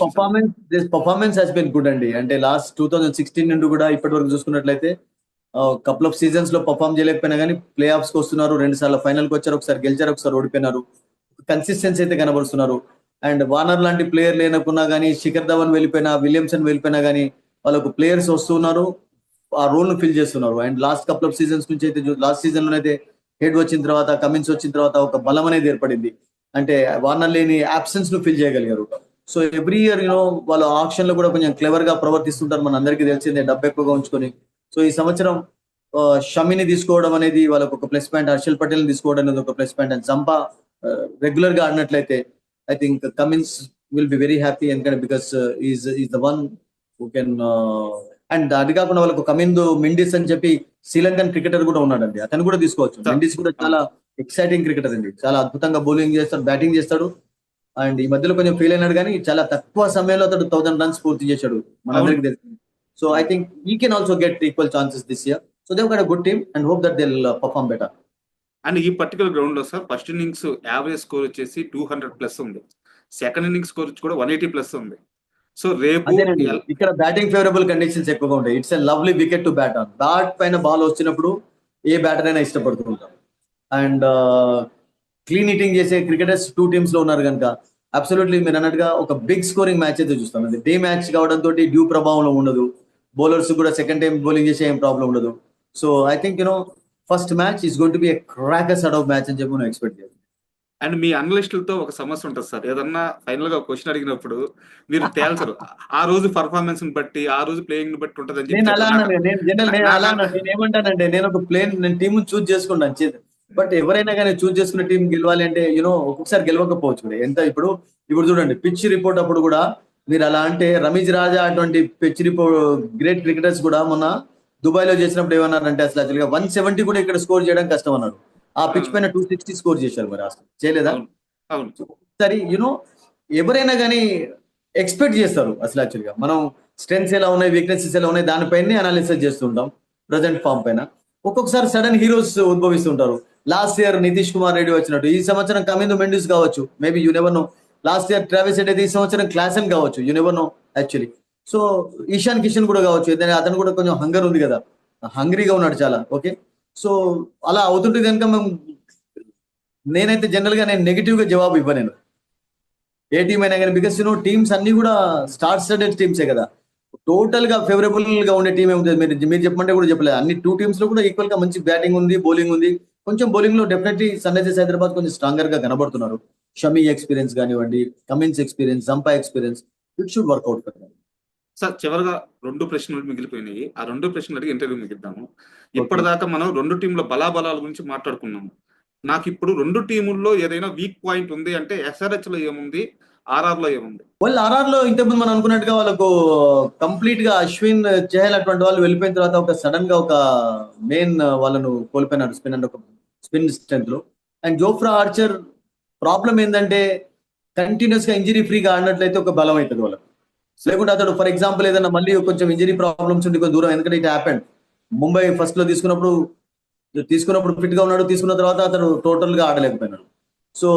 పర్ఫార్మెన్స్ హాస్ బీన్ గుడ్ అండి. అంటే లాస్ట్ 2016 నుండి కూడా ఇప్పటి వరకు చూసుకున్నట్లయితే కపుల్ ఆఫ్ సీజన్స్ లో పర్ఫార్మ్ చేయలేకపోయినా కానీ ప్లే ఆఫ్స్ కి వస్తున్నారు, 2 సార్లు ఫైనల్ కి వచ్చారు, ఒకసారి గెలిచారు, ఒకసారి ఓడిపోయినారు. కన్సిస్టెన్సీ అయితే కనబరుస్తున్నారు. అండ్ వార్నర్ లాంటి ప్లేయర్ లేనకున్నా కానీ, శిఖర్ ధవన్ వెళ్ళిపోయినా, విలియమ్సన్ వెళ్ళిపోయినా కానీ వాళ్ళకు ప్లేయర్స్ వస్తున్నారు, ఆ రోల్ ను ఫిల్ చేస్తున్నారు. And last couple of seasons నుంచి అయితే లాస్ట్ సీజన్ లోనైతే హెడ్ వచ్చిన తర్వాత, కమిన్స్ వచ్చిన తర్వాత ఒక బలం అనేది ఏర్పడింది. అంటే వార్నర్ లేని అబ్సెన్స్ ను ఫిల్ చేయగలిగారు. సో ఎవ్రీ ఇయర్ వాళ్ళు ఆప్షన్ లో కూడా కొంచెం క్లెవర్ గా ప్రవర్తిస్తుంటారు, మన అందరికీ తెలిసిందే, డబ్బు ఎక్కువగా ఉంచుకొని. సో ఈ సంవత్సరం షమిని తీసుకోవడం అనేది వాళ్ళకు ఒక ప్లస్ పాయింట్, హర్షల్ పటేల్ ని తీసుకోవడం అనేది ఒక plus point. And Zampa regular గా ఆడినట్లయితే I think Cummins will be very happy, ఎందుకంటే because is the one who can. And అది కాకుండా వాళ్ళకు కమిందు మెండిస్ అని చెప్పి శ్రీలంకన్ క్రికెటర్ కూడా ఉన్నాడండి, అతను కూడా తీసుకోవచ్చు. మెండిస్ కూడా చాలా ఎక్సైటింగ్ క్రికెటర్ అండి, చాలా అద్భుతంగా బౌలింగ్ చేస్తాడు, బ్యాటింగ్ చేస్తాడు. అండ్ ఈ మధ్యలో కొంచెం ఫెయిల్ అయినాడు కానీ చాలా తక్కువ సమయంలో అతడు 1000 runs పూర్తి చేశాడు, మనందరికీ తెలుసు. So I think he can also get equal chances this year. So they've got a good team and hope that they'll perform better. And ఈ పర్టికులర్ గ్రౌండ్ లో sir first innings average score వచ్చేసి 200+ ఉంది, second innings score కూడా 180+ ఉంది. So రేపు ఇక్కడ batting favourable conditions ఎక్కువగా ఉంటాయి. It's a lovely wicket to bat on. Bat పైన బాల్ వచ్చినప్పుడు ఏ బ్యాటర్ అయినా ఇష్టపడుతుంటాం. అండ్ క్లీన్ హిట్టింగ్ చేసే క్రికెటర్స్ 2 teams లో ఉన్నారు కనుక అబ్సల్యూట్లీ మీరు అన్నట్టుగా ఒక బిగ్ స్కోరింగ్ మ్యాచ్ అయితే చూస్తాం. అది డే మ్యాచ్ కావడంతో డ్యూ ప్రభావంలో ఉండదు, బౌలర్స్ కూడా సెకండ్ టైం బౌలింగ్ చేసే ఏం ప్రాబ్లం ఉండదు. So I think first match is going to be a cracker sort of match అని చెప్పి మనం ఎక్స్పెక్ట్ చేయాలి. అండ్ మీ అనలిస్టులతో ఒక సమస్య ఉంటుంది సార్, ఏదన్నా ఫైనల్ గా క్వశ్చన్ అడిగినప్పుడు మీరు తేల్చరు. ఆ రోజు పర్ఫార్మెన్స్ ని బట్టి, ఆ రోజు ప్లేయింగ్ ని బట్టి ఉంటుంది. నేను ఏమంటానంటే, నేను ఒక నేను టీమ్ చూస్ చేసుకుంటాను. బట్ ఎవరైనా కానీ చూస్ చేసుకున్న టీం గెలవాలి అంటే ఒక్కొక్కసారి గెలవకపోవచ్చు కూడా. ఇప్పుడు చూడండి, పిచ్ రిపోర్ట్ అప్పుడు కూడా మీరు అలా అంటే రమీజ్ రాజా అటువంటి పిచ్ రిపోర్ట్ గ్రేట్ క్రికెటర్స్ కూడా మొన్న దుబాయ్ లో చేసినప్పుడు ఏమన్నారంటే అసలు యాక్చువల్గా 170 కూడా ఇక్కడ స్కోర్ చేయడం కష్టం అన్నారు. ఆ పిచ్ పైన 260 స్కోర్ చేశారు, మరి అసలు చేయలేదా? సరే ఎవరైనా కానీ ఎక్స్పెక్ట్ చేస్తారు అసలు యాక్చువల్గా. మనం స్ట్రెంగ్స్ ఎలా ఉన్నాయి, వీక్నెసెస్ ఎలా ఉన్నాయి, దానిపైనే అనాలిసిస్ చేస్తుంటాం ప్రజెంట్ ఫామ్ పైన. ఒక్కొక్కసారి సడన్ హీరోస్ ఉద్భవిస్తుంటారు. లాస్ట్ ఇయర్ నితీష్ కుమార్ రెడ్డి వచ్చినట్టు ఈ సంవత్సరం కమిందు మెండిస్ కావచ్చు, maybe you never know. Last year Travis Head అయితే ఈ సంవత్సరం క్లాసెన్ కావచ్చు, you never know actually. So Ishan Kishan కూడా కావచ్చు, ఏదైనా అతను కూడా కొంచెం హంగర్ ఉంది కదా, హంగ్రీగా ఉన్నాడు చాలా. ఓకే, సో అలా అవుతుంటే కనుక నేనైతే జనరల్ గా నెగిటివ్ గా జవాబు ఇవ్వను ఏ టీం అయినా కానీ. బికాస్ టీమ్స్ అన్ని కూడా స్టార్ స్టడెడ్ టీమ్సే కదా, టోటల్ గా ఫేవరబుల్ గా ఉండే టీం ఏముంటుంది? మీరు చెప్పమంటే కూడా చెప్పలేదు. అన్ని 2 teams లో కూడా ఈక్వల్ గా మంచి బ్యాటింగ్ ఉంది, బౌలింగ్ ఉంది. కొంచెం బౌలింగ్ లో డెఫినెట్లీ సన్ రైజర్స్ హైదరాబాద్ కొంచెం స్ట్రాంగర్ గా కనబడుతున్నారు. షమీ ఎక్స్పీరియన్స్ కానివ్వండి, Cummins experience, Zampa experience, it should work out కదా. సార్ చివరిగా 2 ప్రశ్నలు మిగిలిపోయినాయి. ఆ 2 ప్రశ్నలు అడిగి ఇంటర్వ్యూ మిగిద్దాము. ఇప్పటిదాకా మనం 2 టీంల బలాబలాల గురించి మాట్లాడుకున్నాము. నాకు ఇప్పుడు 2 టీముల్లో ఏదైనా వీక్ పాయింట్ ఉంది అంటే ఎస్ఆర్హెచ్ లో ఏముంది, ఆర్ఆర్ లో ఏముంది? వాళ్ళు ఆర్ఆర్ లో ఇంతకుముందు మనం అనుకున్నట్టుగా వాళ్ళకు కంప్లీట్ గా అశ్విన్, చెహల్ అటువంటి వాళ్ళు వెళ్ళిపోయిన తర్వాత ఒక సడన్ గా ఒక మెయిన్ వాళ్ళను కోల్పోయినారు స్పిన్ అంటే ఒక స్పిన్ స్ట్రెంత్ లో. అండ్ జోఫ్రా ఆర్చర్ ప్రాబ్లం ఏంటంటే కంటిన్యూస్ గా ఇంజరీ ఫ్రీగా ఆడినట్లయితే ఒక బలం అవుతుంది వాళ్ళకు. లేకుంటే అతడు ఫర్ ఎగ్జాంపుల్ ఏదైనా మళ్ళీ కొంచెం ఇంజరీ ప్రాబ్లమ్స్ ఉండి కొంచెం దూరం, ఎందుకంటే ఇట్ హ్యాపెండ్. ముంబై ఫస్ట్ లో తీసుకున్నప్పుడు ఫిట్ గా ఉన్నాడు, తీసుకున్న తర్వాత అతడు టోటల్ గా ఆడలేకపోయినాడు. So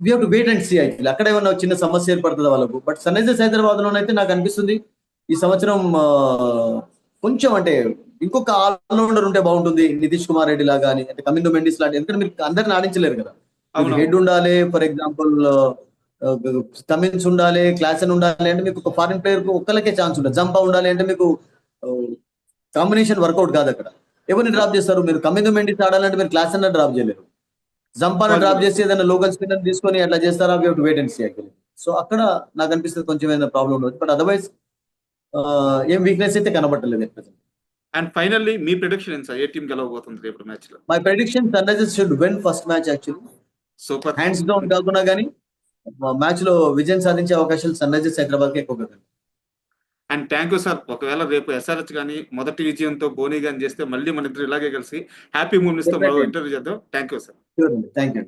we have to wait and see. అయితే అక్కడ ఏమన్నా చిన్న సమస్య ఏర్పడుతుంది వాళ్ళకు. బట్ సన్ రైజర్స్ హైదరాబాద్ లోనైతే నాకు అనిపిస్తుంది ఈ సంవత్సరం కొంచెం అంటే ఇంకొక ఆల్రౌండర్ ఉంటే బాగుంటుంది, నితీష్ కుమార్ రెడ్డి లాగా కానీ, అంటే కమిందో మెండిస్ లాంటి. ఎందుకంటే మీరు అందరిని ఆడించలేరు కదా. అవును. హెడ్ ఉండాలి, ఫర్ ఎగ్జాంపుల్ కమిన్స్ ఉండాలి, క్లాసన్ ఉండాలి అంటే మీకు ఒక ఫారిన్ ప్లేయర్ కు ఒక్కలకే ఛాన్స్ ఉంటుంది. జంపా ఉండాలి అంటే మీకు కాంబినేషన్ వర్కౌట్ కాదు అక్కడ. ఎవరిని డ్రాప్ చేస్తారు? మీరు కమిందో మెండిస్ ఆడాలంటే మీరు క్లాసన్ డ్రాప్ చేయలేరు. జంపాను డ్రాప్ చేసి ఏదైనా లోకల్ స్పిన్నర్ తీసుకొని అట్లా చేస్తారా? We have to wait and see actually. So అక్కడ నాకు అనిపిస్తుంది కొంచెం ఏదైనా ప్రాబ్లం ఉండదు. బట్ అదర్వైజ్ ఏం వీక్నెస్ అయితే కనబట్టలేదు ఎట్ ప్రెసెంట్. అండ్ ఫైనల్లీ మీ ప్రిడిక్షన్ ఏంటి సార్? ఏ టీం గెలవబోతుంది రేపు మ్యాచ్ లో? My prediction Sunrisers should win first match actually. Super. Hands down కాకుండా కానీ మ్యాచ్ లో విజయం సాధించే అవకాశాలు సన్ రైజర్స్ హైదరాబాద్ కి ఎక్కువగా కనిపిస్తాయి. And thank you sir. ఒకవేళ రేపు ఎస్ఆర్హెచ్ కానీ మొదటి విజయంతో బోనీ కానీ చేస్తే మళ్ళీ మన ఇద్దరు ఇలాగే కలిసి హ్యాపీ మూమెంట్స్ తో మరో ఇంటర్వ్యూ చేద్దాం. Thank you sir. Sure అండి. Thank you.